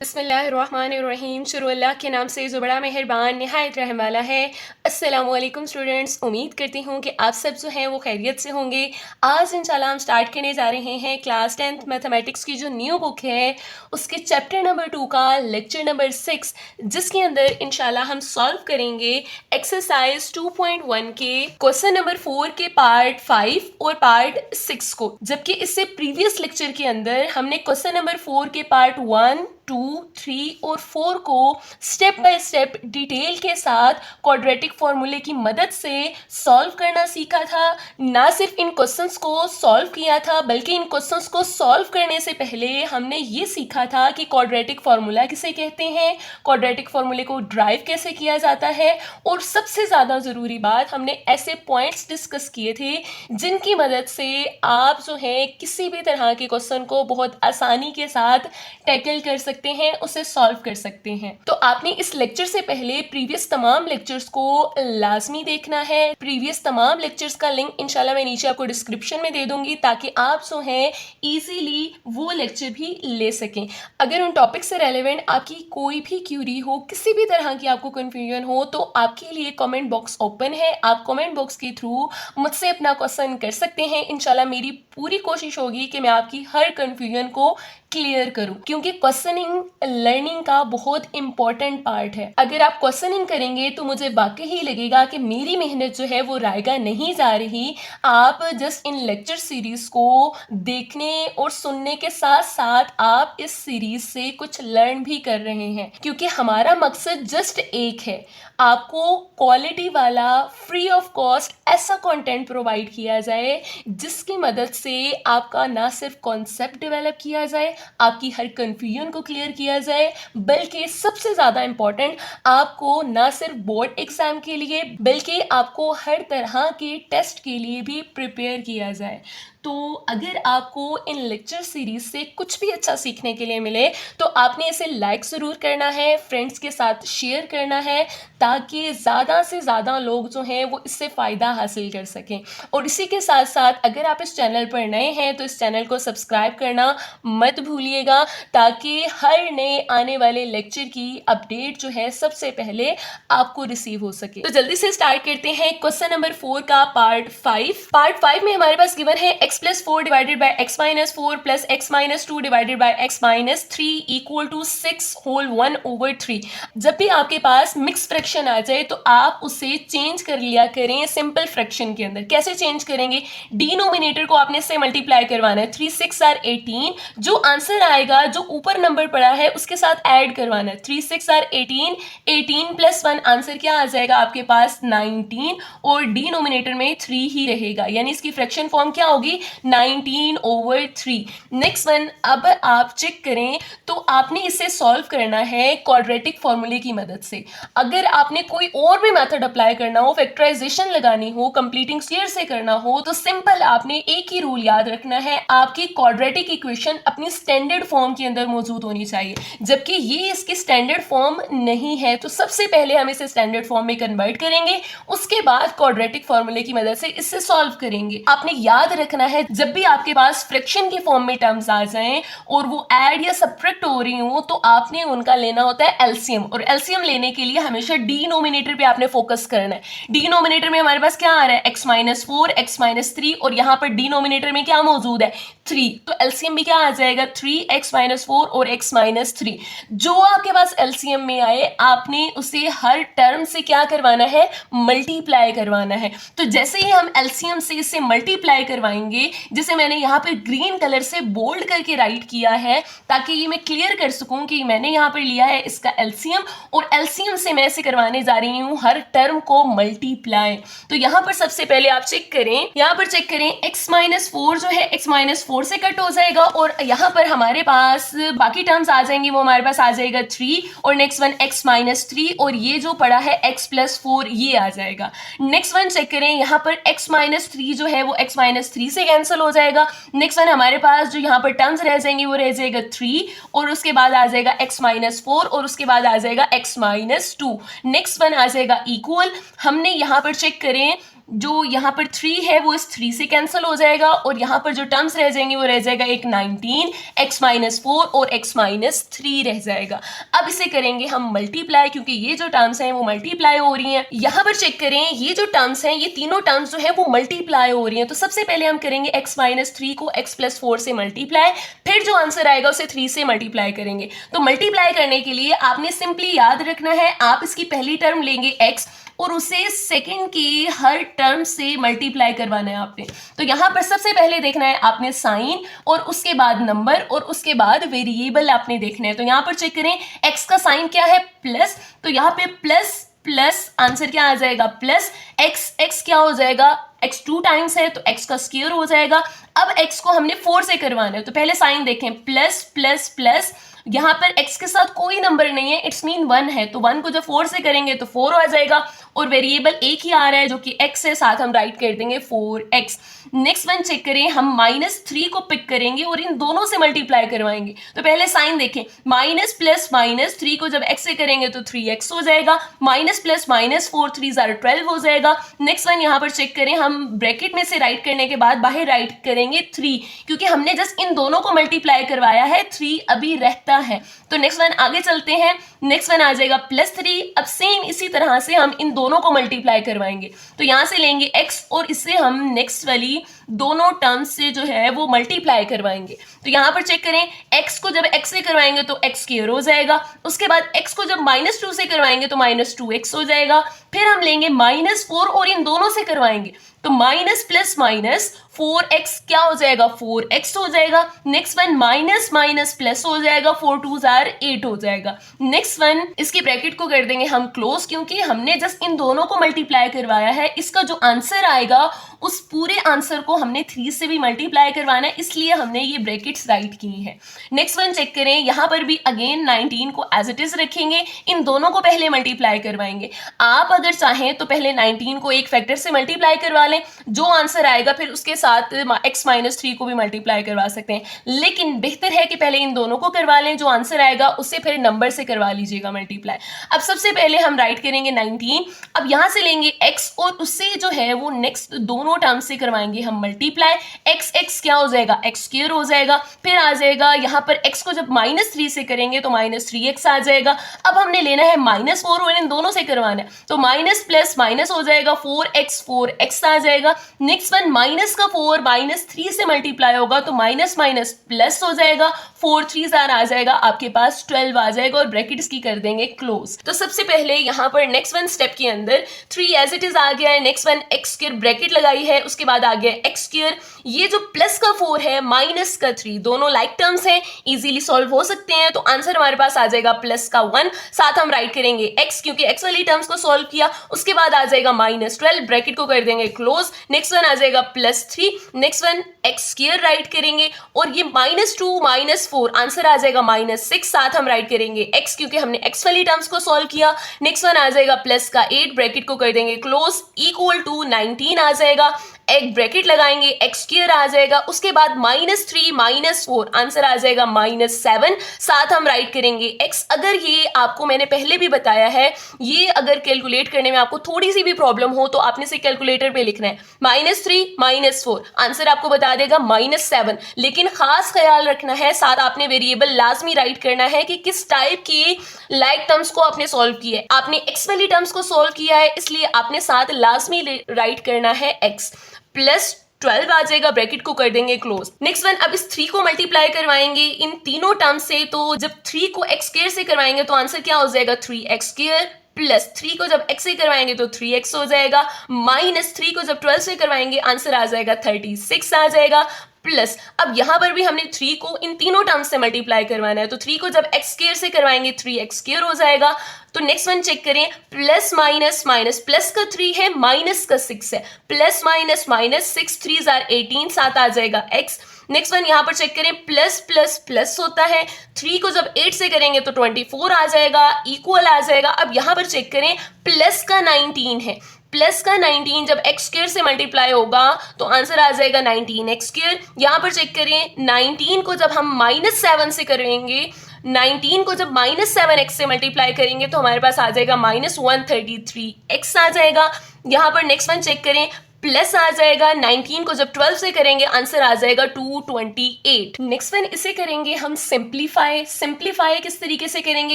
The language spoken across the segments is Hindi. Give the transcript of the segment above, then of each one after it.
बिस्मिल्लाहिर्रहमानिर्रहीम। शुरू अल्लाह के नाम से जो बड़ा मेहरबान निहायत रहम वाला है। अस्सलाम वालेकुम स्टूडेंट्स, उम्मीद करती हूँ कि आप सब जो हैं वो खैरियत से होंगे। आज इंशाल्लाह हम स्टार्ट करने जा रहे हैं क्लास 10th मैथमेटिक्स की जो न्यू बुक है उसके चैप्टर नंबर 2 का लेक्चर नंबर 6, जिसके अंदर इंशाल्लाह हम सॉल्व करेंगे एक्सरसाइज 2.1 के क्वेश्चन नंबर 4 के पार्ट 5 और पार्ट 6 को। जबकि इससे प्रीवियस लेक्चर के अंदर हमने क्वेश्चन नंबर 4 के पार्ट 1, 2, 3 और 4 को स्टेप बाय स्टेप डिटेल के साथ क्वाड्रेटिक फॉर्मूले की मदद से सॉल्व करना सीखा था। ना सिर्फ इन क्वेश्चंस को सॉल्व किया था, बल्कि इन क्वेश्चंस को सॉल्व करने से पहले हमने ये सीखा था कि क्वाड्रेटिक फॉर्मूला किसे कहते हैं, क्वाड्रेटिक फॉर्मूले को ड्राइव कैसे किया जाता है, और सबसे ज़्यादा ज़रूरी बात, हमने ऐसे पॉइंट्स डिस्कस किए थे जिनकी मदद से आप जो है किसी भी तरह के क्वेश्चन को बहुत आसानी के साथ टैकल कर सकते हैं, उसे सॉल्व कर सकते हैं। तो आपने इस लेक्चर से पहले प्रीवियस तमाम लेक्चर्स को लाजमी देखना है। प्रीवियस तमाम लेक्चर्स का लिंक इंशाल्लाह मैं नीचे आपको डिस्क्रिप्शन में दे दूंगी, ताकि आप जो हैं इजीली वो लेक्चर भी ले सकें। अगर उन टॉपिक से रेलेवेंट आपकी कोई भी क्यूरी हो, किसी भी तरह की आपको कन्फ्यूजन हो, तो आपके लिए कमेंट बॉक्स ओपन है। आप कमेंट बॉक्स के थ्रू मुझसे अपना क्वेश्चन कर सकते हैं। इंशाल्लाह मेरी पूरी कोशिश होगी कि मैं आपकी हर कन्फ्यूजन को क्लियर करूं, क्योंकि क्वेश्चनिंग लर्निंग का बहुत इंपॉर्टेंट पार्ट है। अगर आप क्वेश्चनिंग करेंगे तो मुझे वाकई ही लगेगा कि मेरी मेहनत जो है वो रायगा नहीं जा रही। आप जस्ट इन लेक्चर सीरीज को देखने और सुनने के साथ साथ आप इस सीरीज से कुछ लर्न भी कर रहे हैं, क्योंकि हमारा मकसद जस्ट एक है, आपको क्वालिटी वाला फ्री ऑफ कॉस्ट ऐसा कंटेंट प्रोवाइड किया जाए जिसकी मदद से आपका ना सिर्फ कॉन्सेप्ट डेवलप किया जाए, आपकी हर कंफ्यूजन को क्लियर किया जाए, बल्कि सबसे ज़्यादा इम्पॉर्टेंट, आपको ना सिर्फ बोर्ड एग्जाम के लिए बल्कि आपको हर तरह के टेस्ट के लिए भी प्रिपेयर किया जाए। तो अगर आपको इन लेक्चर सीरीज से कुछ भी अच्छा सीखने के लिए मिले तो आपने इसे लाइक ज़रूर करना है, फ्रेंड्स के साथ शेयर करना है, ताकि ज़्यादा से ज़्यादा लोग जो हैं वो इससे फ़ायदा हासिल कर सकें। और इसी के साथ साथ अगर आप इस चैनल पर नए हैं तो इस चैनल को सब्सक्राइब करना मत भूलिएगा, ताकि हर नए आने वाले लेक्चर की अपडेट जो है सबसे पहले आपको रिसीव हो सके। तो जल्दी से स्टार्ट करते हैं क्वेश्चन नंबर 4 का पार्ट 5। पार्ट 5 में हमारे पास गिवन है x+4 divided by x-4 plus x-2 divided by x-3 equal to 6 whole 1/3। जब भी आपके पास मिक्स फ्रैक्शन आ जाए तो आप उसे चेंज कर लिया करें सिंपल फ्रैक्शन के अंदर। कैसे चेंज करेंगे? डिनोमिनेटर को आपने से मल्टीप्लाई करवाना है, 3 6 आर 18, जो आंसर आएगा जो ऊपर नंबर पड़ा है उसके साथ ऐड करवाना है। 3 6 आर 18, 18 प्लस 1 आंसर क्या आ जाएगा आपके पास 19, और डिनोमिनेटर में 3 ही रहेगा, यानी इसकी फ्रैक्शन फॉर्म क्या होगी 19/3। नेक्स्ट वन, अब आप चेक करें तो आपने इसे सॉल्व करना है क्वाड्रेटिक फॉर्मूले की मदद से। अगर आपने कोई और भी मेथड अप्लाई करना हो, फैक्टराइजेशन लगानी हो, कंप्लीटिंग स्क्वायर से करना हो, तो सिंपल आपने एक ही रूल याद रखना है, आपकी क्वाड्रेटिक इक्वेशन अपनी स्टैंडर्ड फॉर्म के अंदर मौजूद होनी चाहिए। जबकि ये इसकी स्टैंडर्ड फॉर्म नहीं है, तो सबसे पहले हम इसे स्टैंडर्ड फॉर्म में कन्वर्ट करेंगे, उसके बाद क्वाड्रेटिक फॉर्मूले की मदद से इससे सॉल्व करेंगे। आपने याद रखना है, जब भी आपके पास फ्रैक्शन की फॉर्म में टर्म्स आ जाएं और वो ऐड या सब्ट्रैक्ट हो रही हो, तो आपने उनका लेना होता है एलसीएम, और एलसीएम लेने के लिए हमेशा डिनोमिनेटर पे आपने फोकस करना है। डिनोमिनेटर में हमारे पास क्या आ रहा है x-4 x-3, और यहाँ पर डिनोमिनेटर में क्या मौजूद है 3, तो एलसीएम भी क्या आ जाएगा 3 x-4 और x-3। जो आपके पास एलसीएम में आए आपने उसे हर टर्म से क्या करवाना है, मल्टीप्लाई करवाना है। तो जैसे ही हम एलसीएम से इसे मल्टीप्लाई करवाएंगे, जिसे मैंने यहाँ पर ग्रीन कलर से बोल्ड करके राइट किया है ताकि ये मैं क्लियर कर सकूं कि मैंने यहाँ पर लिया है इसका एलसीएम, और एलसीएम से मैं इसे करवाने जा रही हूँ हर टर्म को मल्टीप्लाई। तो यहाँ पर सबसे पहले आप चेक करें, यहाँ पर चेक करें x-4 जो है x-4 से कट हो जाएगा, और यहाँ पर हमारे पास बाकी टर्म्स आ जाएंगे, वो हमारे पास आ जाएगा 3, और नेक्स्ट वन x-3, और ये जो पड़ा है x+4 ये आ जाएगा। नेक्स्ट वन चेक करें, यहाँ पर x-3 जो है वो x-3 से कैंसिल हो जाएगा। नेक्स्ट वन हमारे पास जो यहाँ पर टर्म्स रह जाएंगे वो रह जाएगा 3, और उसके बाद आ जाएगा x-4, और उसके बाद आ जाएगा x-2। नेक्स्ट वन आ जाएगा इक्वल। हमने यहाँ पर चेक करें जो यहाँ पर 3 है वो इस 3 से कैंसिल हो जाएगा और यहाँ पर जो टर्म्स रह जाएंगे वो रह जाएगा एक 19, x-4 और x-3 रह जाएगा। अब इसे करेंगे हम मल्टीप्लाई, क्योंकि ये जो टर्म्स हैं वो मल्टीप्लाई हो रही हैं। यहाँ पर चेक करें, ये जो टर्म्स हैं, ये तीनों टर्म्स जो है वो मल्टीप्लाई हो रही हैं। तो सबसे पहले हम करेंगे x-3 को x+4 से मल्टीप्लाई, फिर जो आंसर आएगा उसे 3 से मल्टीप्लाई करेंगे। तो मल्टीप्लाई करने के लिए आपने सिंपली याद रखना है, आप इसकी पहली टर्म लेंगे x और उसे सेकंड की हर टर्म से मल्टीप्लाई करवाना है आपने। तो यहाँ पर सबसे पहले देखना है आपने साइन और उसके बाद नंबर और उसके बाद वेरिएबल आपने देखना है। तो यहाँ पर चेक करें, x का साइन क्या है, प्लस, तो यहाँ पे प्लस प्लस आंसर क्या आ जाएगा प्लस, x क्या हो जाएगा, x 2 टाइम्स है तो x का स्क्वायर हो जाएगा। अब x को हमने 4 से करवाना है, तो पहले साइन देखें, प्लस प्लस प्लस, यहाँ पर x के साथ कोई नंबर नहीं है, इट्स मीन 1 है, तो 1 को जब 4 से करेंगे तो 4 आ जाएगा और वेरिएबल एक ही आ रहा है जो कि x है, साथ हम राइट कर देंगे 4x। नेक्स्ट वन चेक करें, हम -3 को पिक करेंगे और इन दोनों से मल्टीप्लाई करवाएंगे। तो पहले साइन देखें, माइनस प्लस माइनस, 3 को जब x से करेंगे तो 3x हो जाएगा, माइनस प्लस माइनस 4 3 12 हो जाएगा। नेक्स्ट वन यहाँ पर चेक करें, हम ब्रैकेट में से राइट करने के बाद बाहर राइट करेंगे 3, क्योंकि हमने जस्ट इन दोनों को मल्टीप्लाई करवाया है, 3 अभी रहता है। तो नेक्स्ट वन आगे चलते हैं, नेक्स्ट वन आ जाएगा +3। अब सेम इसी तरह से हम इन दोनों को मल्टीप्लाई करवाएंगे, तो यहां से लेंगे x और इससे हम नेक्स्ट वाली दोनों टर्म्स से जो है वो मल्टीप्लाई करवाएंगे। तो यहां पर चेक करें, x को जब x से करवाएंगे तो x स्क्वायर हो जाएगा, उसके बाद x को जब -2 से करवाएंगे तो -2x हो जाएगा, फिर हम लेंगे -4 और इन दोनों से करवाएंगे तो माइनस प्लस माइनस 4x क्या हो जाएगा 4x हो जाएगा। Next one minus minus plus हो जाएगा, 4 2 8 हो जाएगा। नेक्स्ट वन इसकी ब्रैकेट को कर देंगे हम क्लोज, क्योंकि हमने जस्ट इन दोनों को मल्टीप्लाई करवाया है, इसका जो आंसर आएगा उस पूरे आंसर को हमने 3 से भी मल्टीप्लाई करवाना है, इसलिए हमने ये ब्रैकेट्स राइट की हैं। नेक्स्ट वन चेक करें, यहाँ पर भी अगेन 19 को एज इट इज रखेंगे, इन दोनों को पहले मल्टीप्लाई करवाएंगे। आप अगर चाहें तो पहले 19 को एक फैक्टर से मल्टीप्लाई करवा लें, जो आंसर आएगा फिर उसके साथ x-3 को भी मल्टीप्लाई करवा सकते हैं, लेकिन बेहतर है कि पहले इन दोनों को करवा लें, जो आंसर आएगा उससे फिर नंबर से करवा लीजिएगा मल्टीप्लाई। अब सबसे पहले हम राइट करेंगे 19, अब यहाँ से लेंगे x और उससे जो है वो नेक्स्ट दोनों टर्म से करवाएंगे हम मल्टीप्लाई। x क्या हो जाएगा x स्क्वायर हो जाएगा, फिर आ जाएगा यहाँ पर x को जब -3 से करेंगे तो -3x आ जाएगा। अब हमने लेना है -4 और इन दोनों से करवाना है, तो माइनस प्लस माइनस हो जाएगा 4x आ जाएगा। नेक्स्ट वन माइनस का 4 -3 से मल्टीप्लाई होगा तो माइनस माइनस प्लस हो जाएगा, 4 3 आ जाएगा, आपके पास 12 आ जाएगा और ब्रैकेट्स की कर देंगे क्लोज। तो सबसे पहले यहाँ पर नेक्स्ट वन स्टेप के अंदर 3 एज इट इज आ गया है, next one x square bracket लगाई है, उसके बाद आ गया x स्क्वायर, ये जो प्लस का 4 है माइनस का 3 दोनों लाइक टर्म्स हैं, इजीली सॉल्व हो सकते हैं, तो आंसर हमारे पास आ जाएगा प्लस का 1, साथ हम राइट करेंगे x क्योंकि x वाली टर्म्स को सॉल्व किया, उसके बाद आ जाएगा -12, ब्रैकेट को कर देंगे क्लोज। नेक्स्ट वन आ जाएगा +3, next one x square right करेंगे और ये -2 -4 आंसर आ जाएगा -6, साथ हम राइट करेंगे x क्योंकि हमने x वाली टर्म्स को सॉल्व किया। नेक्स्ट वन आ जाएगा प्लस का 8, ब्रैकेट को कर देंगे क्लोज, इक्वल टू 19 आ जाएगा, एक ब्रैकेट लगाएंगे x स्क्वायर आ जाएगा, उसके बाद -3 -4 आंसर आ जाएगा -7, साथ हम राइट करेंगे x। अगर ये आपको मैंने पहले भी बताया है, ये अगर कैलकुलेट करने में आपको थोड़ी सी भी प्रॉब्लम हो तो आपने इसे कैलकुलेटर पे लिखना है, -3 -4 आंसर आपको बता देगा -7, लेकिन खास ख्याल रखना है, साथ आपने वेरिएबल लाजमी राइट करना है कि किस टाइप की लाइक टर्म्स को आपने सॉल्व किया है। आपने x वाली टर्म्स को सॉल्व किया है, इसलिए आपने साथ लाजमी राइट करना है x। +12 आ जाएगा, ब्रैकेट को कर देंगे क्लोज। नेक्स्ट वन अब इस 3 को मल्टीप्लाई करवाएंगे इन तीनों टर्म से, तो जब 3 को x स्क्वायर से करवाएंगे तो आंसर क्या हो जाएगा 3x स्क्वायर, प्लस 3 को जब x से करवाएंगे तो 3x हो जाएगा, -3 को जब 12 से करवाएंगे आंसर आ जाएगा 36 आ जाएगा, प्लस अब यहाँ पर भी हमने 3 को इन तीनों टर्म्स से मल्टीप्लाई करवाना है, तो 3 को जब x स्क्वायर से करवाएंगे 3x स्क्वायर हो जाएगा। तो नेक्स्ट वन चेक करें, प्लस माइनस माइनस, प्लस का 3 है माइनस का 6 है, प्लस माइनस माइनस 6 3 18, साथ आ जाएगा x। नेक्स्ट वन यहाँ पर चेक करें, प्लस प्लस प्लस होता है, 3 को जब 8 से करेंगे तो 24 आ जाएगा, इक्वल आ जाएगा। अब यहाँ पर चेक करें, प्लस का 19 है, प्लस का 19 जब x स्क्वायर से मल्टीप्लाई होगा तो आंसर आ जाएगा 19x स्क्वायर। यहाँ पर चेक करें, 19 को जब हम -7 से करेंगे 19 को जब -7x से मल्टीप्लाई करेंगे तो हमारे पास आ जाएगा -133x आ जाएगा। यहाँ पर नेक्स्ट वन चेक करें, प्लस आ जाएगा, 19 को जब 12 से करेंगे आंसर आ जाएगा 228। नेक्स्ट वन इसे करेंगे हम सिंप्लीफाई किस तरीके से करेंगे,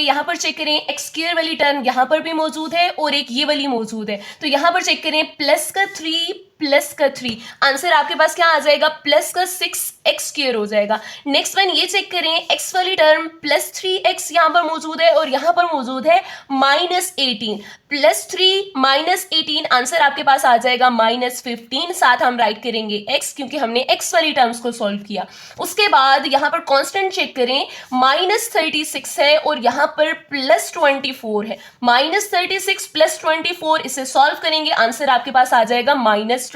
यहाँ पर चेक करें एक्स स्क्वायर वाली टर्म यहाँ पर भी मौजूद है और एक ये वाली मौजूद है, तो यहाँ पर चेक करें प्लस का 3 प्लस का 3, आंसर आपके पास क्या आ जाएगा प्लस का 6x स्क्वायर हो जाएगा। नेक्स्ट वन ये चेक करें, x वाली टर्म प्लस 3x यहाँ पर मौजूद है और यहाँ पर मौजूद है -18, प्लस 3 -18, आंसर आपके पास आ जाएगा -15। साथ हम राइट करेंगे x क्योंकि हमने x वाली टर्म्स को सॉल्व किया। उसके बाद यहाँ पर कांस्टेंट चेक करें, -36 है और यहाँ पर +24 है, -36 +24, इसे सॉल्व करेंगे आंसर आपके पास आ जाएगा -12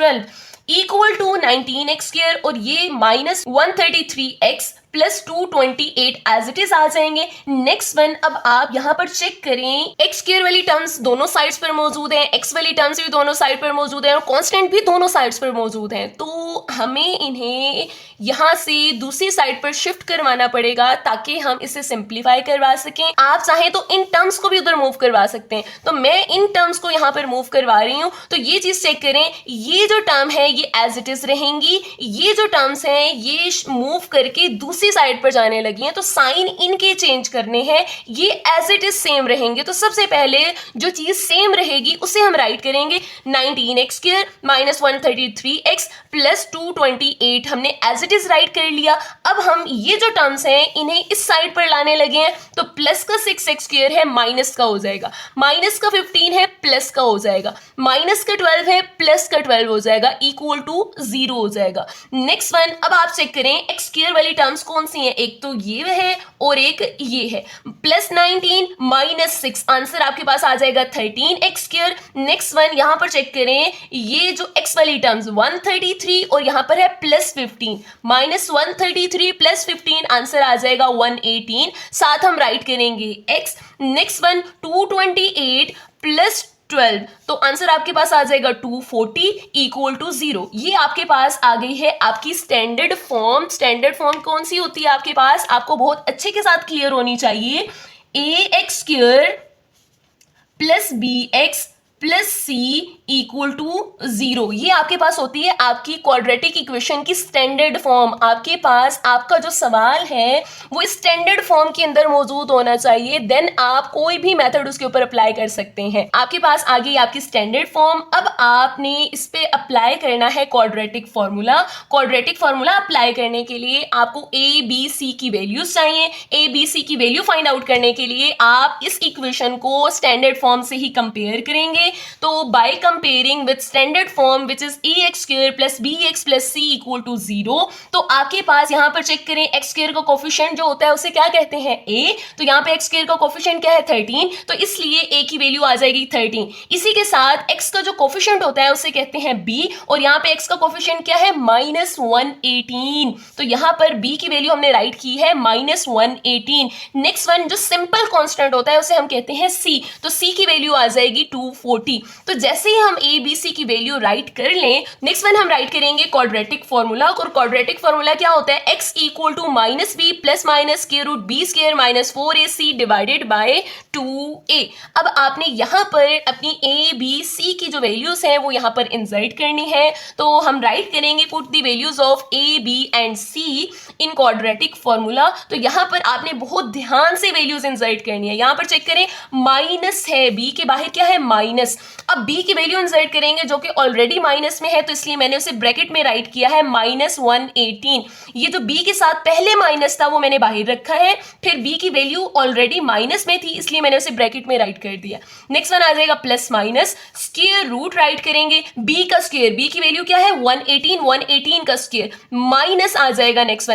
इक्वल टू 19x स्क्वायर और ये -133x plus 228 as it is आ जाएंगे। नेक्स्ट वन, अब आप यहाँ पर चेक करें, एक्स स्क्वायर वाली टर्म्स दोनों साइड्स पर मौजूद हैं, एक्स वाली टर्म्स भी दोनों साइड पर मौजूद हैं और कांस्टेंट भी दोनों साइड्स पर मौजूद हैं, तो हमें इन्हें यहाँ से दूसरी साइड पर शिफ्ट करवाना पड़ेगा ताकि हम इसे सिंप्लीफाई करवा सकें। आप चाहें तो इन टर्म्स को भी उधर मूव करवा सकते हैं, तो मैं इन टर्म्स को यहाँ पर मूव करवा रही हूँ। तो ये चीज चेक करें, ये जो टर्म है ये एज इट इज रहेंगी, ये जो टर्म्स हैं ये मूव करके दूसरी साइड पर जाने लगी हैं, तो साइन इनके चेंज करने हैं, ये एज इट इज सेम रहेंगे। तो सबसे पहले जो चीज सेम रहेगी उसे हम राइट करेंगे, 19x स्क्वायर -133x प्लस 228 हमने एज इट इज राइट कर लिया। अब हम ये जो टर्म्स हैं इन्हें इस साइड पर लाने लगे हैं, तो प्लस का 6x स्क्वायर है माइनस का हो जाएगा, माइनस का 15 है प्लस का हो जाएगा, माइनस का 12 है प्लस का 12 हो जाएगा, इक्वल टू 0 हो जाएगा। नेक्स्ट वन, अब आप चेक करें एक्स स्क्वायर वाली टर्म्स कौन सी हैं, एक तो ये है और एक ये है, +19 -6, आंसर आपके पास आ जाएगा 13x स्क्वायर। नेक्स्ट वन यहाँ पर चेक करें, ये जो x वाली टर्म्स 133 और यहाँ पर है +15, -133 + 15, आंसर आ जाएगा 118। साथ हम राइट करेंगे x। नेक्स्ट वन 228 + 12, तो आंसर आपके पास आ जाएगा 240 इक्वल टू 0। ये आपके पास आ गई है आपकी स्टैंडर्ड फॉर्म। स्टैंडर्ड फॉर्म कौन सी होती है आपके पास, आपको बहुत अच्छे के साथ क्लियर होनी चाहिए, ax² + bx + c equal to 0। ये आपके पास होती है आपकी क्वाड्रेटिक इक्वेशन की स्टैंडर्ड फॉर्म। आपके पास आपका जो सवाल है वो स्टैंडर्ड फॉर्म के अंदर मौजूद होना चाहिए, देन आप कोई भी मेथड उसके ऊपर अप्लाई कर सकते हैं। आपके पास आ गई आपकी स्टैंडर्ड फॉर्म। अब आपने इस पे अप्लाई करना है quadratic formula. Quadratic formula apply करने के लिए आपको a b c की वैल्यूज चाहिए। a b c की वैल्यू फाइंड आउट करने के लिए आप इस इक्वेशन को स्टैंडर्ड फॉर्म से ही कंपेयर करेंगे। तो by comparing with standard form which is ax² + bx + c equal to 0, तो आपके पास यहाँ पर चेक करें x² का कोफिशिएंट जो होता है उसे क्या कहते हैं a, तो यहाँ पे x² का कोफिशिएंट क्या है 13, तो इसलिए a की वैल्यू आ जाएगी 13। इसी के साथ x का जो कोफिशिएंट होता है उसे कहते हैं b और यहाँ पे x का कोफिशिएंट क्या है -118, तो यहाँ पर b की वैल्यू हमने राइट की है -118। नेक्स्ट वन जो सिंपल कांस्टेंट होता है उसे हम कहते हैं c, तो c की वैल्यू आ जाएगी 240। तो जैसे ही हम a b c की वैल्यू राइट कर लें, नेक्स्ट वन हम राइट करेंगे क्वाड्रेटिक फॉर्मूला। और क्वाड्रेटिक फॉर्मूला क्या होता है, x equal to -b + -√b² - 4ac divided by 2a। अब आपने यहाँ पर अपनी a b c की जो वैल्यूज हैं वो यहाँ पर इंसर्ट करनी है, तो हम राइट करेंगे put the values of a b and c in quadratic formula. तो यहाँ पर आपने बहुत ध्यान से वैल्यूज इंसर्ट करनी है। यहाँ पर चेक करें माइनस है, b के बाहर क्या है माइनस, अब b की वैल्यू इंसर्ट करेंगे जो कि ऑलरेडी माइनस में है, तो इसलिए मैंने उसे ब्रैकेट में राइट किया है -118। ये जो b के साथ पहले माइनस था वो मैंने बाहर रखा है, फिर b की वैल्यू ऑलरेडी माइनस में थी इसलिए मैंने उसे ब्रैकेट में राइट कर दिया। नेक्स्ट वन आ जाएगा plus minus, square root write करेंगे, b का स्क्वायर, b की वैल्यू क्या है 118, 118 का स्क्वायर माइनस आ जाएगा। नेक्स्ट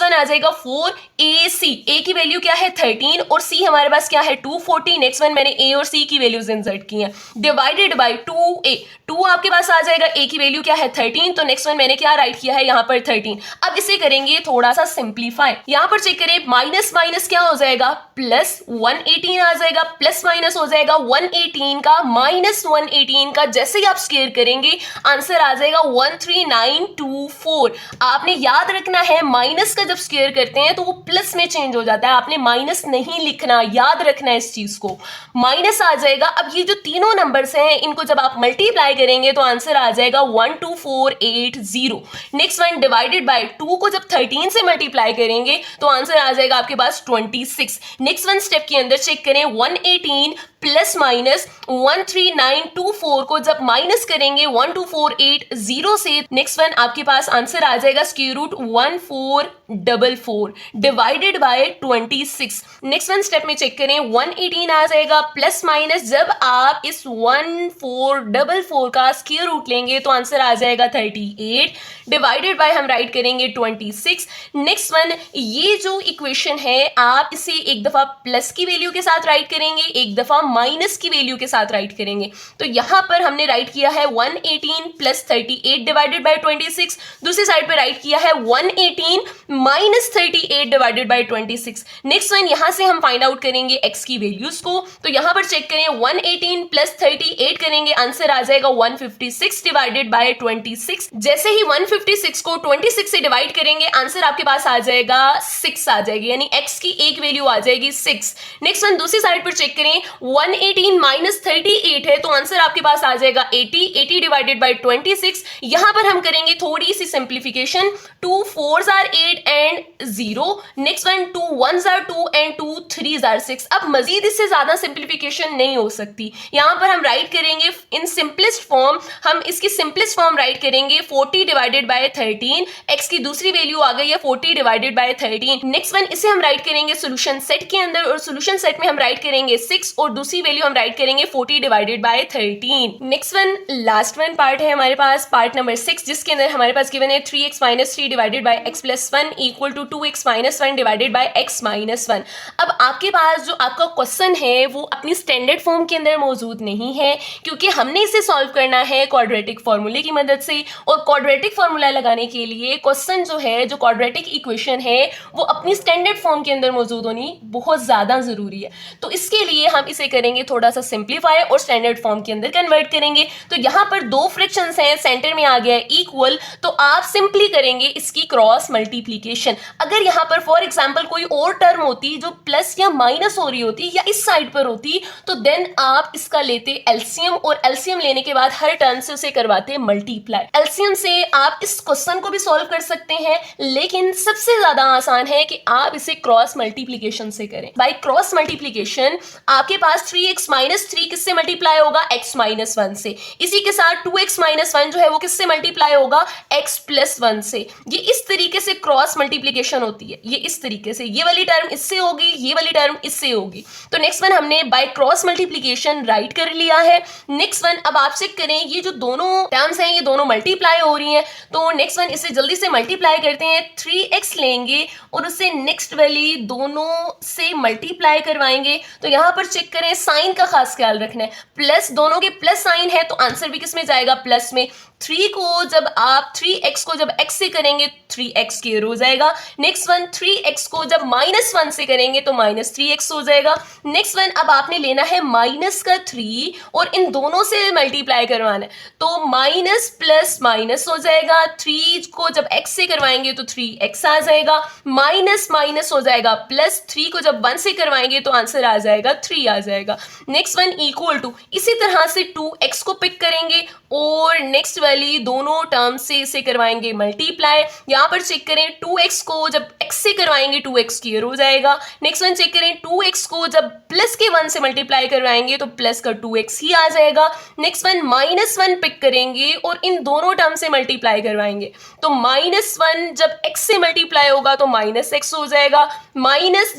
वन आ जाएगा 4ac, a की वैल्यू क्या है 13 और c हमारे पास क्या है 240। नेक्स्ट वन मैंने a और c की वैल्यूज इंसर्ट की हैं, डिवाइडेड बाई 2a, 2 आपके पास आ जाएगा, a की वैल्यू क्या है 13, तो नेक्स्ट वन मैंने क्या राइट किया है यहाँ पर 13। अब इसे करेंगे थोड़ा सा सिंप्लीफाई, यहाँ पर चेक करें माइनस माइनस क्या हो जाएगा प्लस 118 आ जाएगा, प्लस माइनस हो जाएगा 118 का माइनस 118 का, जैसे ही आप स्क्वायर करेंगे आंसर आ जाएगा 13924। आपने याद रखना है माइनस का जब स्क्वायर करते हैं तो वो प्लस में चेंज हो जाता है, आपने माइनस नहीं लिखना, याद रखना है इस चीज को, माइनस आ जाएगा। अब ये जो तीनों नंबर्स हैं इनको जब आप मल्टीप्लाई करेंगे तो आंसर आ जाएगा 12480। नेक्स्ट वन डिवाइडेड बाय 2 को जब 13 से मल्टीप्लाई करेंगे तो आंसर आ जाएगा आपके पास 26। नेक्स्ट वन स्टेप के अंदर चेक करें 118 प्लस माइनस 13924 को जब माइनस करेंगे 12480 से, नेक्स्ट वन आपके पास आंसर आ जाएगा square root 1444 divided by 26। Next one step में चेक करें 118 आ जाएगा प्लस माइनस जब आप इस 1444 का स्क्वायर रूट लेंगे तो आंसर आ जाएगा 38 डिवाइडेड बाय हम राइट करेंगे 26। नेक्स्ट वन ये जो इक्वेशन है आप इसे एक दफा प्लस की वैल्यू के साथ राइट करेंगे, एक दफा माइनस की वैल्यू के साथ राइट करेंगे। तो यहां पर हमने राइट किया है 118 प्लस 38 डिवाइडेड बाय 26, दूसरी साइड पे राइट किया है 118 minus 38 divided by 26। Next one यहां से हम फाइंड आउट करेंगे x की वैल्यूज को, तो यहां पर चेक करें 118 प्लस 38 करेंगे आंसर आ जाएगा 156 डिवाइडेड बाय 26। जैसे ही 156 को 26 से डिवाइड करेंगे आंसर आपके पास आ जाएगा 6 आ जाएगी, यानी x की एक वैल्यू आ जाएगी 6। नेक्स्ट वन दूसरी साइड पर चेक करें 118 माइनस 38 है तो आंसर आपके पास आ जाएगा 80 डिवाइडेड बाय 26। यहां पर हम करेंगे थोड़ी सी simplification, 2 4s are 8 and 0, next one 2 1s are 2 and 2 3s are 6। अब मजीद इससे ज्यादा सिंप्लीफिकेशन नहीं हो सकती, यहां पर हम राइट करेंगे इन सिंपलेस्ट फॉर्म, हम इसकी सिंपलेस्ट फॉर्म राइट करेंगे 40 डिवाइडेड बाय 13, x की दूसरी वैल्यू आ गई है 40 डिवाइडेड बाय 13। नेक्स्ट वन इसे हम राइट करेंगे सॉल्यूशन सेट के अंदर और सॉल्यूशन सेट में हम राइट करेंगे 6 और दूसरी वैल्यू हम राइट करेंगे 40 divided by 13। Next one last one part है हमारे पास, पार्ट नंबर 6, जिसके अंदर हमारे पास गिवन है 3x minus 3 divided by x plus 1 equal to 2x minus 1 divided by x minus 1। अब आपके पास जो आपका क्वेश्चन है वो अपनी स्टैंडर्ड फॉर्म के अंदर मौजूद नहीं है, क्योंकि हमने इसे सॉल्व करना है क्वाड्रेटिक फॉर्मूले की मदद से, और क्वाड्रेटिक फॉर्मूला लगाने के लिए क्वेश्चन जो है, जो क्वाड्रेटिक इक्वेशन है वो अपनी स्टैंडर्ड फॉर्म के अंदर मौजूद होनी बहुत ज्यादा जरूरी है। तो इसके लिए हम इसे करेंगे थोड़ा सा सिंप्लीफाई और स्टैंडर्ड फॉर्म के अंदर कन्वर्ट करेंगे। तो यहाँ पर दो फ्रैक्शंस हैं, सेंटर में आ गया है इक्वल, तो आप सिंपली करेंगे इसकी क्रॉस मल्टीप्लीकेशन। अगर यहाँ पर फॉर एग्जांपल कोई और टर्म होती जो प्लस या माइनस हो रही होती या इस साइड पर होती तो देन आप इसका लेते एलसीएम, और एलसीएम लेने के बाद हर टर्म से उसे करवाते मल्टीप्लाई। एलसीएम से आप इस क्वेश्चन को भी सॉल्व कर सकते हैं, लेकिन सबसे ज्यादा आसान है कि आप इसे क्रॉस मल्टीप्लीकेशन से करें। बाय क्रॉस मल्टीप्लीकेशन आपके पास 3x माइनस 3 किससे मल्टीप्लाई होगा, x माइनस 1 से। इसी के साथ 2x माइनस 1 जो है वो किससे मल्टीप्लाई होगा, x प्लस 1 से। ये इस तरीके से क्रॉस मल्टीप्लीकेशन होती है, ये इस तरीके से, ये वाली टर्म इससे होगी, ये वाली टर्म इससे होगी। तो नेक्स्ट वन हमने बाय क्रॉस मल्टीप्लीकेशन राइट कर लिया है। नेक्स्ट वन अब आप चेक करें, ये जो दोनों टर्म्स हैं ये दोनों मल्टीप्लाई हो रही हैं, तो नेक्स्ट वन इसे जल्दी से मल्टीप्लाई करते हैं। 3x लेंगे और उसे नेक्स्ट वाली दोनों से मल्टीप्लाई करवाएंगे। तो यहाँ पर चेक करें, साइन का खास ख्याल रखना है, प्लस दोनों के प्लस साइन है तो आंसर भी किस में जाएगा, प्लस में। 3 को जब आप 3x को जब x से करेंगे 3x स्क्वायर हो जाएगा। नेक्स्ट वन 3x को जब माइनस 1 से करेंगे तो माइनस 3x हो जाएगा। नेक्स्ट वन अब आपने लेना है माइनस का 3 और इन दोनों से मल्टीप्लाई करवाना है, तो माइनस प्लस माइनस हो जाएगा। 3 को जब x से करवाएंगे तो 3x आ जाएगा, माइनस माइनस हो जाएगा प्लस, 3 को जब 1 से करवाएंगे तो आंसर आ जाएगा 3 आ जाएगा। नेक्स्ट वन इक्वल टू, इसी तरह से 2x को पिक करेंगे और नेक्स्ट वाली दोनों टर्म से इसे करवाएंगे मल्टीप्लाई। यहाँ पर चेक करें 2x को जब x से करवाएंगे 2x स्क्वायर हो जाएगा। नेक्स्ट वन चेक करें 2x को जब प्लस के 1 से मल्टीप्लाई करवाएंगे तो प्लस का 2x ही आ जाएगा। नेक्स्ट वन माइनस 1 पिक करेंगे और इन दोनों टर्म से मल्टीप्लाई करवाएंगे, तो माइनस 1 जब x से मल्टीप्लाई होगा तो माइनस x हो जाएगा। माइनस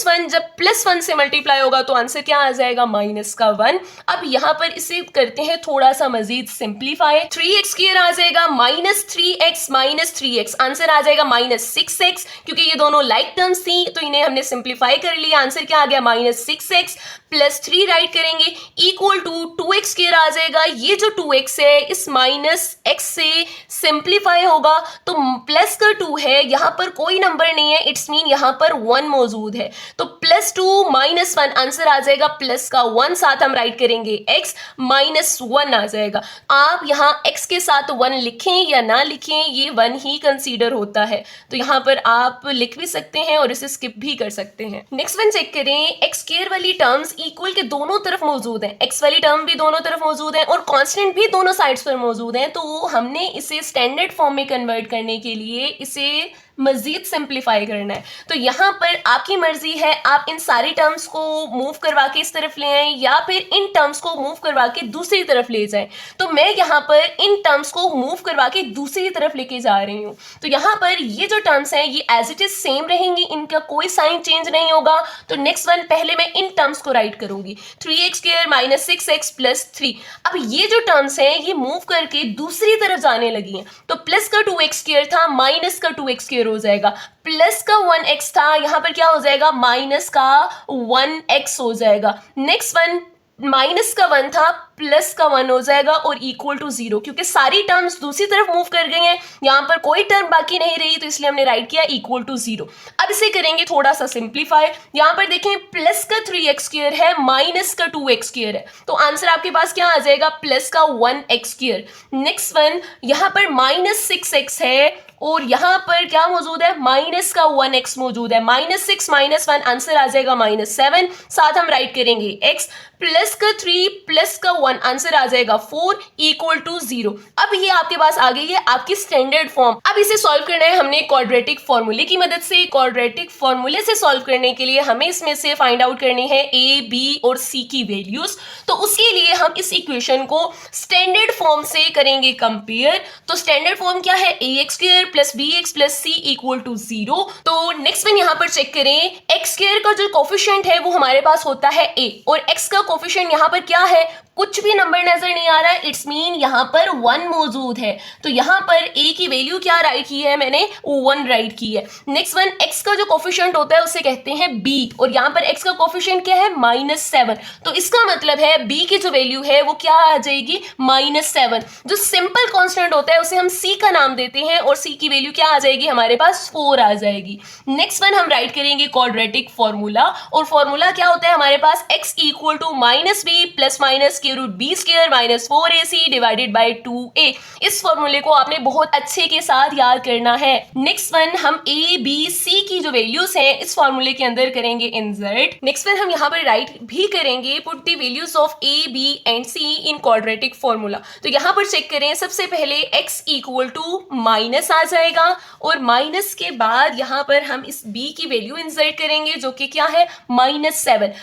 1 जब प्लस 1 से मल्टीप्लाई होगा तो आंसर क्या आ जाएगा, माइनस का 1। अब यहाँ पर इसे करते हैं थोड़ा सा मजीद सिंप्लीफाई। 3x स्क्वायर आ जाएगा माइनस 3x, आंसर आ जाएगा माइनस 6x, क्योंकि ये दोनों लाइक टर्म्स थी तो इन्हें हमने सिंप्लीफाई कर लिया। आंसर क्या आ गया, माइनस 6x प्लस 3 राइट करेंगे करेंगे इक्वल टू 2x स्क्वायर आ जाएगा। ये जो 2x है इस माइनस x से सिंप्लीफाई होगा तो प्लस का 2 है, यहाँ पर कोई नंबर नहीं है, इट्स मीन यहाँ पर 1 मौजूद है। तो +2 -1 आंसर आ जाएगा, प्लस का 1 साथ हम राइट करेंगे x -1 आ जाएगा। आप यहाँ x के साथ 1 लिखें या ना लिखें ये 1 ही कंसीडर होता है, तो यहाँ पर आप लिख भी सकते हैं और इसे स्किप भी कर सकते हैं। नेक्स्ट वन चेक करें, x स्क्वायर वाली टर्म्स इक्वल के दोनों तरफ मौजूद है, x वाली टर्म भी दोनों तरफ मौजूद है और कांस्टेंट भी दोनों साइड्स पर मौजूद है। तो हमने इसे स्टैंडर्ड फॉर्म में कन्वर्ट करने के लिए इसे मजीद सिंप्लीफाई करना है। तो यहाँ पर आपकी मर्जी है, आप इन सारी टर्म्स को मूव करवा के इस तरफ ले आएं या फिर इन टर्म्स को मूव करवा के दूसरी तरफ ले जाएं। तो मैं यहाँ पर इन टर्म्स को मूव करवा के दूसरी तरफ लेके जा रही हूँ। तो यहाँ पर ये जो टर्म्स हैं ये एज इट इज सेम रहेंगी, इनका कोई साइन चेंज नहीं होगा। तो नेक्स्ट वन पहले मैं इन टर्म्स को राइट करूंगी, 3x स्क्वायर -6x + 3। अब ये जो टर्म्स हैं ये मूव करके दूसरी तरफ जाने लगी हैं। तो प्लस का 2x स्क्वायर था, माइनस का 2x स्क्वायर हो जाएगा, प्लस का 1x था, यहां पर क्या हो जाएगा माइनस का 1x हो जाएगा। नेक्स्ट वन माइनस का 1 था, प्लस का 1 हो जाएगा और इक्वल टू 0, क्योंकि सारी टर्म्स दूसरी तरफ मूव कर गई हैं, यहाँ पर कोई टर्म बाकी नहीं रही, तो इसलिए हमने राइट किया इक्वल टू 0। अब इसे करेंगे थोड़ा सा सिंप्लीफाई। यहाँ पर देखें प्लस का 3x स्क्वायर है, माइनस का 2x स्क्वायर है, तो आंसर आपके पास क्या आ जाएगा प्लस का 1x स्क्वायर। नेक्स्ट वन यहाँ पर -6x है और यहाँ पर क्या मौजूद है माइनस का 1x मौजूद है, -6 -1 आंसर आ जाएगा -7। साथ हम राइट करेंगे x, प्लस का 3 प्लस का 1 आंसर आ जाएगा 4 इक्वल टू 0। अब ये आपके पास आ गई है आपकी स्टैंडर्ड फॉर्म। अब इसे सॉल्व करना है हमने क्वाड्रेटिक फॉर्मूले की मदद से। क्वाड्रेटिक फॉर्मूले से सॉल्व करने के लिए हमें इसमें से फाइंड आउट करनी है a, b और c की वैल्यूज। तो उसके लिए हम इस इक्वेशन को स्टैंडर्ड फॉर्म से करेंगे कंपेयर। तो स्टैंडर्ड फॉर्म क्या है, ax² + bx + c equal to 0। तो नेक्स्ट वन यहाँ पर चेक करें, x स्क्वायर का जो कोफिशिएंट है वो हमारे पास होता है a और x का कोफिशिएंट यहाँ पर क्या है, कुछ भी नंबर नजर नहीं आ रहा है, इट्स मीन यहाँ पर 1 मौजूद है। तो यहाँ पर a की वैल्यू क्या राइट की है मैंने 1 राइट की है। नेक्स्ट वन x का जो कोफिशिएंट होता है उसे कहते हैं b और यहाँ पर x का कोफिशिएंट क्या है -7। तो इसका मतलब है b की जो वैल्यू है वो क्या आ जाएगी -7। जो सिंपल कांस्टेंट होता है उसे हम c का नाम देते हैं और c की वैल्यू क्या आ जाएगी हमारे पास 4 आ जाएगी। नेक्स्ट वन हम राइट करेंगे क्वाड्रेटिक फॉर्मूला और फॉर्मूला क्या होता है हमारे पास x equal to -b plus minus √b square -4ac divided by 2a। इस फॉर्मूले को आपने बहुत अच्छे के साथ याद करना है। नेक्स्ट वन हम a b c की जो वैल्यूज हैं इस फॉर्मूले के अंदर करेंगे इंसर्ट। नेक्स्ट वन हम यहाँ पर राइट भी करेंगे put the values of a b and c in quadratic formula. तो यहाँ पर चेक करें, सबसे पहले x इक्वल टू माइनस आ जाएगा और माइनस के बाद यहाँ पर हम इस b की वैल्यू इंसर्ट करेंगे जो कि क्या है -7।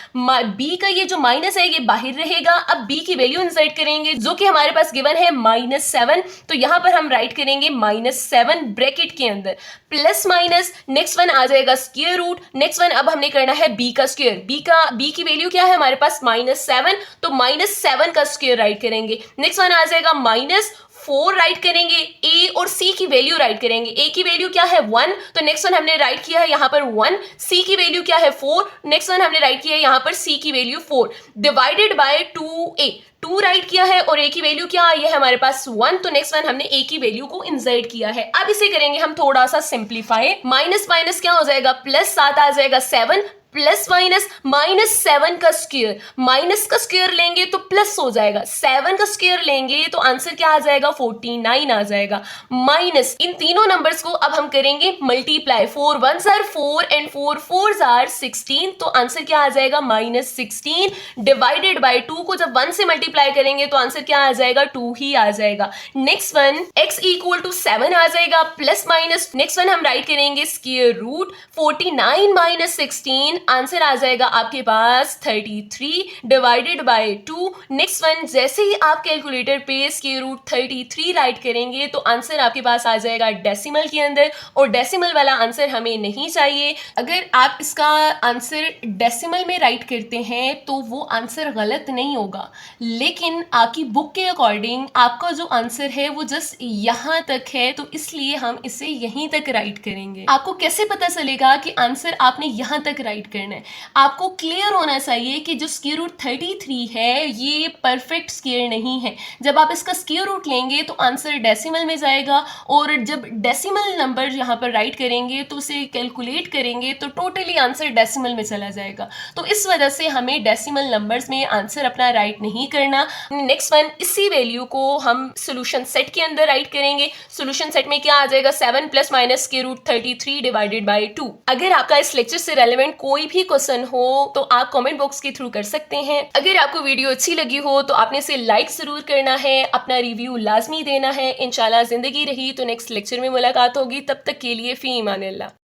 b का ये जो माइनस है ये बाहर रहेगा। अब b की वैल्यू इंसर्ट करेंगे जो कि हमारे पास गिवन है -7। तो यहाँ पर हम राइट करेंगे -7 ब्रैकेट के अंदर प्लस माइनस। नेक्स्ट वन आ जाएगा स्क्वायर रूट। नेक्स्ट वन अब हमने करना है b का स्क्वायर। b की वैल्यू क्या है हमारे पास -7, तो -7 का स्क्वायर राइट करेंगे। नेक्स्ट वन आ जाएगा -4 राइट करेंगे। a और c की वैल्यू राइट करेंगे। a की वैल्यू क्या है 1, तो नेक्स्ट वन हमने राइट किया है यहाँ पर 1। c की वैल्यू क्या है 4, नेक्स्ट वन हमने राइट किया है यहाँ पर c की value 4 divided by 2a। 2 right किया है और a की वैल्यू क्या आई है हमारे पास 1, तो नेक्स्ट वन हमने a की वैल्यू को इंसर्ट किया है। अब इसे करेंगे हम थोड़ा सा सिंप्लीफाई। माइनस माइनस क्या हो जाएगा प्लस, साथ आ जाएगा 7 प्लस माइनस -7 का स्क्वायर। माइनस का स्क्वायर लेंगे तो प्लस हो जाएगा, 7 का स्क्वायर लेंगे तो आंसर क्या आ जाएगा 49 आ जाएगा। माइनस इन तीनों नंबर्स को अब हम करेंगे multiply. 4 1s are 4 and 4 4s are 16, तो आंसर क्या आ जाएगा -16 डिवाइडेड बाय 2 को जब 1 से मल्टीप्लाई करेंगे तो आंसर क्या आ जाएगा 2 ही आ जाएगा। Next one x equal to 7 आ जाएगा प्लस माइनस। नेक्स्ट वन हम राइट करेंगे स्क्वायर रूट 49 - 16, आंसर आ जाएगा आपके पास 33 डिवाइडेड बाय 2। नेक्स्ट वन जैसे ही आप कैलकुलेटर पे स्क्वायर रूट 33 राइट करेंगे तो आंसर आपके पास आ जाएगा डेसिमल के अंदर, और डेसिमल वाला आंसर हमें नहीं चाहिए। अगर आप इसका आंसर डेसिमल में राइट करते हैं तो वो आंसर गलत नहीं होगा, लेकिन आपकी बुक के अकॉर्डिंग आपका जो आंसर है वो जस्ट यहाँ तक है, तो इसलिए हम इसे यहीं तक राइट करेंगे। आपको कैसे पता चलेगा कि आंसर आपने यहाँ तक राइट करना है। आपको क्लियर होना चाहिए कि जो स्क्वायर रूट 33 है ये परफेक्ट स्क्वायर नहीं है। जब आप इसका स्क्वायर रूट लेंगे तो आंसर डेसिमल में जाएगा, और जब डेसिमल नंबर यहाँ पर राइट करेंगे तो उसे कैलकुलेट करेंगे तो टोटली आंसर डेसिमल में चला जाएगा। तो इस वजह से हमें डेसिमल नंबर्स में आंसर अपना राइट नहीं करना। नेक्स्ट वन, इसी वैल्यू को हम सोल्यूशन सेट के अंदर राइट करेंगे। सोल्यूशन सेट में क्या आ जाएगा, 7 plus minus square root 33 divided by 2। अगर आपका इस लेक्चर से रेलेवेंट कोई भी क्वेश्चन हो तो आप कमेंट बॉक्स के थ्रू कर सकते हैं। अगर आपको वीडियो अच्छी लगी हो तो आपने इसे लाइक जरूर करना है, अपना रिव्यू लाजमी देना है। इंशाल्लाह जिंदगी रही तो नेक्स्ट लेक्चर में मुलाकात होगी, तब तक के लिए फी ईमान अल्लाह।